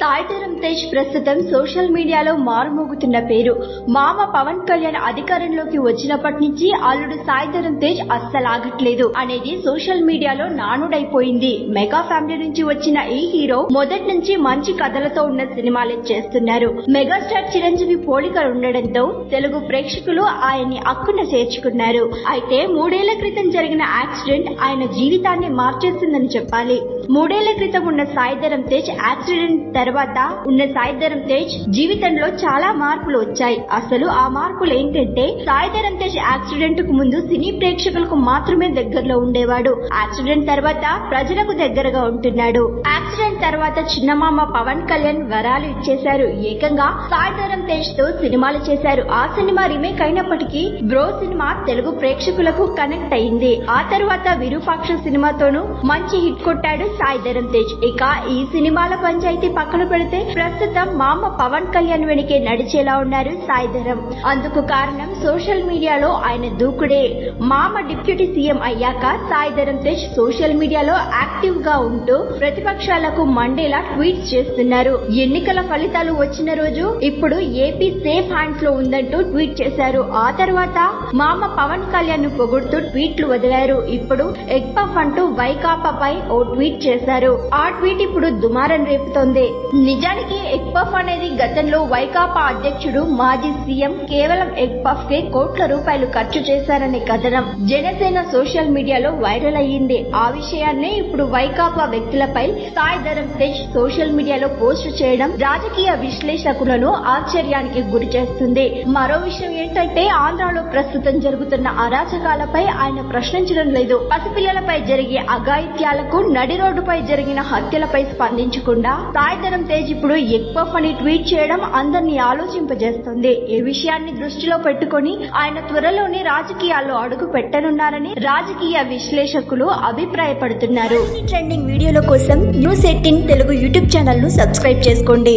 సాయిధరం తేజ్ ప్రస్తుతం సోషల్ మీడియాలో మారుమోగుతున్న పేరు. మామ పవన్ కళ్యాణ్ అధికారంలోకి వచ్చినప్పటి నుంచి అల్లుడు సాయిధరం తేజ్ అస్సలాగట్లేదు అనేది సోషల్ మీడియాలో నానుడైపోయింది. మెగా ఫ్యామిలీ నుంచి వచ్చిన ఈ హీరో మొదటి నుంచి మంచి కథలతో ఉన్న సినిమాలే చేస్తున్నారు. మెగాస్టార్ చిరంజీవి పోలికలు ఉండడంతో తెలుగు ప్రేక్షకులు ఆయన్ని అక్కున చేర్చుకున్నారు. అయితే 3 ఏళ్ల క్రితం జరిగిన యాక్సిడెంట్ ఆయన జీవితాన్ని మార్చేసిందని చెప్పాలి. 3 ఏళ్ల క్రితం ఉన్న సాయిధరం తేజ్ యాక్సిడెంట్ తర్వాత ఉన్న సాయిధరం తేజ్ జీవితంలో చాలా మార్పులు వచ్చాయి. అసలు ఆ మార్పులు ఏంటంటే, సాయిధరం తేజ్ యాక్సిడెంట్ కు ముందు సినీ ప్రేక్షకులకు మాత్రమే దగ్గరలో ఉండేవాడు. యాక్సిడెంట్ తర్వాత ప్రజలకు దగ్గరగా ఉంటున్నాడు. యాక్సిడెంట్ తర్వాత చిన్నమామ పవన్ కళ్యాణ్ వరాలు ఇచ్చేశారు. ఏకంగా సాయిధరం తేజ్ తో సినిమాలు చేశారు. ఆ సినిమా రీమేక్ అయినప్పటికీ బ్రో సినిమా తెలుగు ప్రేక్షకులకు కనెక్ట్ అయింది. ఆ తర్వాత విరూపాక్ష సినిమాతోనూ మంచి హిట్ కొట్టాడు సాయిధరం తేజ్. ఇక ఈ సినిమాల పంచాయతీ పక్కన పెడితే ప్రస్తుతం మామ పవన్ కళ్యాణ్ వెనకే నడిచేలా ఉన్నారు సాయిధరం. అందుకు కారణం సోషల్ మీడియాలో ఆయన దూకుడే. మామ డిప్యూటీ సీఎం అయ్యాక సాయిధరం తేజ్ సోషల్ మీడియాలో యాక్టివ్ గా ఉంటూ ప్రతిపక్షాలకు మండేలా ట్వీట్స్ చేస్తున్నారు. ఎన్నికల ఫలితాలు వచ్చిన రోజు ఇప్పుడు ఏపీ సేఫ్ హ్యాండ్స్ లో ఉందంటూ ట్వీట్ చేశారు. ఆ తర్వాత మామ పవన్ కళ్యాణ్ ను పొగుడుతూ ట్వీట్లు వదిలారు. ఇప్పుడు ఎగ్ పఫ్ అంటూ వైకాపాపై ఓ ట్వీట్ చేశారు. ఆ ట్వీట్ ఇప్పుడు దుమారం రేపుతోంది. నిజానికి ఎగ్ పఫ్ అనేది గతంలో వైకాపా అధ్యక్షుడు మాజీ సీఎం కేవలం ఎగ్ పఫ్ కే కోట్ల రూపాయలు ఖర్చు చేశారనే కథనం జనసేన సోషల్ మీడియాలో వైరల్ అయ్యింది. ఆ విషయాన్నే ఇప్పుడు వైకాపా వ్యక్తులపై సాయిధరం తేజ్ సోషల్ మీడియాలో పోస్టు చేయడం రాజకీయ విశ్లేషకులను ఆశ్చర్యానికి గురి చేస్తుంది. మరో విషయం ఏంటంటే, ఆంధ్రాలో ప్రస్తుతం జరుగుతున్న అరాచకాలపై ఆయన ప్రశ్నించడం లేదు. పసిపిల్లలపై జరిగే అఘాయిత్యాలకు, నడి రోడ్డుపై జరిగిన హత్యలపై స్పందించకుండా సాయిధరం తేజ్ ఇప్పుడు ఎగ్ పఫ్ అని ట్వీట్ చేయడం అందరినీ ఆలోచింపజేస్తుంది. ఈ విషయాన్ని దృష్టిలో పెట్టుకుని ఆయన త్వరలోనే రాజకీయాల్లో అడుగు పెట్టనున్నారని రాజకీయ విశ్లేషకులు అభిప్రాయపడుతున్నారు. ట్రెండింగ్ వీడియోల కోసం న్యూస్ 18 తెలుగు యూట్యూబ్ ఛానల్ ను సబ్స్క్రైబ్ చేసుకోండి.